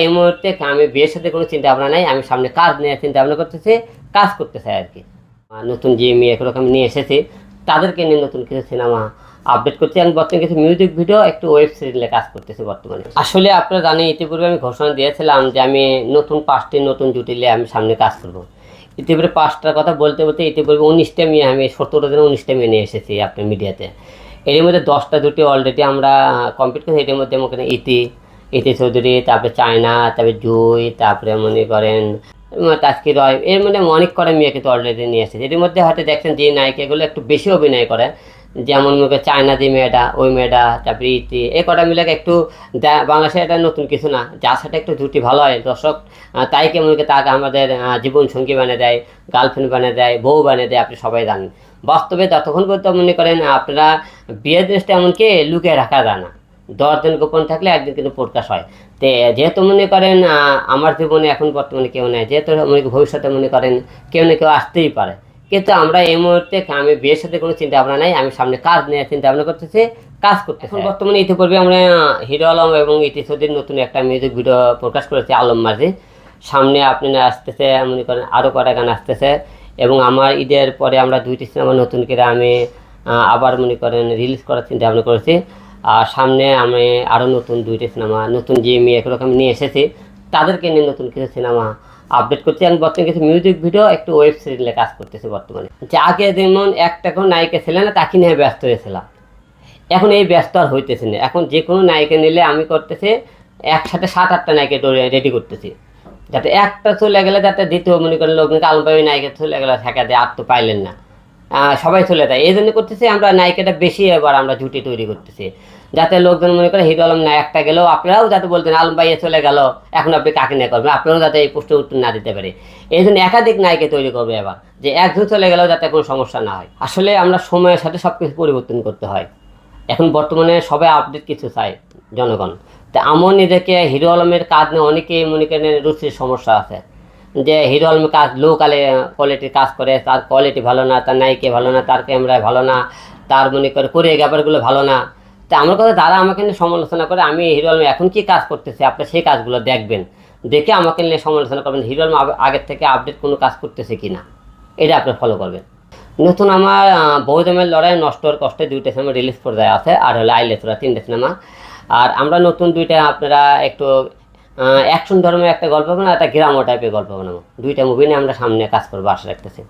এই মুহূর্তে আমি বিয়ের সাথে কোনো চিন্তা ভাবনা নাই, আমি সামনে কাজ নিয়ে চিন্তা ভাবনা করতেছি, কাজ করতে চাই আর কি। নতুন যে মেয়েগুলোকে আমি নিয়ে এসেছি তাদেরকে নিয়ে নতুন কিছু সিনেমা আপডেট করছি। আমি বর্তমানে কিছু মিউজিক ভিডিও, একটু ওয়েব সিরিজে কাজ করতেছি বর্তমানে। আসলে আপনারা জানেন, ইতিপূর্বে আমি ঘোষণা দিয়েছিলাম যে আমি নতুন 5টি নতুন জুটি নিয়ে আমি সামনে কাজ করব। ইতিপূর্বে 5টার কথা বলতে বলতে ইতিপূর্বে 19টা মেয়ে, আমি 17 দিনে 19টা মেয়ে নিয়ে এসেছি আপনার মিডিয়াতে। এর মধ্যে 10টা জুটি অলরেডি আমরা কমপ্লিট করেছি। এর মধ্যে মনে করেন ইতি চৌধুরী, তারপরে চায়না, তারপরে জুই, তারপরে মনে করেন তাস্কি রয়, এর মধ্যে অনেক কটা মেয়ে কিন্তু অলরেডি নিয়ে এসেছে। এর মধ্যে হয়তো দেখছেন যে নায়িকাগুলো একটু বেশি অভিনয় করে, যেমন মনে করেন চায়না যে মেয়েটা, ওই মেয়েটা, তারপরে ইতি, এই কটা মিলে একটু বাংলাদেশে এটা নতুন কিছু না, যার সাথে একটু জুটি ভালো হয় দর্শক তাই কেমন তাকে আমাদের জীবন সঙ্গী বানিয়ে দেয়, গার্লফ্রেন্ড বানিয়ে দেয়, বউ বানিয়ে দেয়, আপনি সবাই জানেন। বাস্তবে ততক্ষণ পর্যন্ত মনে করেন আপনারা বিয়ের জিনিসটা এমনকি লুকিয়ে রাখা যায় না, 10 দিন গোপন থাকলে একদিন কিন্তু প্রকাশ হয়। তো যেহেতু মনে করেন আমার জীবনে এখন বর্তমানে কেউ নেই, যেহেতু ভবিষ্যতে মনে করেন কেউ না কেউ আসতেই পারে, কিন্তু আমরা এই মুহূর্তে আমি বিয়ের সাথে কোনো চিন্তা ভাবনা নাই, আমি সামনে কাজ নিয়ে চিন্তা ভাবনা করতেছি, কাজ করতে। এখন বর্তমানে ইতিপূর্বে আমরা হিরো আলম এবং ইতি চৌধুরীর নতুন একটা মিউজিক ভিডিও প্রকাশ করেছি আলম মাঝি। সামনে আপনি আসতেছে মনে করেন আরও কটা গান আসতেছে, এবং আমার ঈদের পরে আমরা 2টি সিনেমা নতুন করে আমি আবার মনে করেন রিলিজ করার চিন্তা ভাবনা করেছি। আর সামনে আমি আরও নতুন 2টি সিনেমা, নতুন যে মেয়েগুলোকে আমি নিয়ে এসেছি তাদেরকে নিয়ে নতুন কিছু সিনেমা আপডেট করছি। আমি বর্তমানে কিছু মিউজিক ভিডিও, একটু ওয়েব সিরিজে কাজ করতেছি বর্তমানে। যে আগে যেমন একটা কোনো নায়িকা ছিল না, তাকে নিয়ে ব্যস্ত হয়েছিলাম, এখন এই ব্যস্ত আর হইতেছে না। এখন যে কোনো নায়িকা নিলে আমি করতেছি একসাথে 7-8টা নায়িকা রেডি করতেছি, যাতে একটা চলে গেলে যাতে দ্বিতীয় মনে করেন লোকজনকে আলমবাবী নায়িকা চলে গেলে থাকা দেয়, আর তো পাইলেন না, সবাই চলে যায়। এই জন্য করতেছি আমরা নায়িকাটা বেশি, এবার আমরা জুটি তৈরি করতেছি, যাতে লোকজন মনে করে হিরো আলম নায়কটা গেলেও আপনারাও যাতে বলতেন আলম ভাই চলে গেল, এখন আপনি কাকে নিয়ে করবেন, আপনারাও যাতে এই প্রশ্ন উত্তর না দিতে পারে। এই জন্য একাধিক নায়িকা তৈরি করবে এবার, যে একজন চলে গেলেও যাতে কোনো সমস্যা না হয়। আসলে আমরা সময়ের সাথে সব কিছু পরিবর্তন করতে হয়। এখন বর্তমানে সবাই আপডেট কিছু চায় জনগণ। তা আমার নিজেকে হিরো আলমের কাজ নিয়ে অনেকেই মনে করেন রুচির সমস্যা আছে, যে হিরো আলমের কাজ লো কোয়ালিটির কাজ করে, তার কোয়ালিটি ভালো না, তার নায়িকা ভালো না, তার ক্যামেরায় ভালো না, তার মনে করে কোরিওগ্রাফারগুলো ভালো না। তা আমার কথা তারা আমাকে নিয়ে সমালোচনা করে, আমি হিরো আলম এখন কী কাজ করতেছি আপনার সেই কাজগুলো দেখবেন, দেখে আমাকে নিয়ে সমালোচনা করবেন, হিরো আলম আগের থেকে আপডেট কোনো কাজ করতেছে কি না, এটা আপনি ফলো করবেন। নতুন আমার বহুদমের লড়াই, নষ্টর কষ্টে 2টা সিনেমা রিলিজ পর্যায়ে আছে, আর হলো আইলেসরা 3টে সিনেমা। আর আমরা নতুন 2টা আপনারা একটু অ্যাকশন ধর্মের একটা গল্প বানাবো, একটা গ্রাম্য টাইপের গল্প বানাবো, 2টা মুভি নিয়ে আমরা সামনে কাজ করবো আশা রাখতেছি।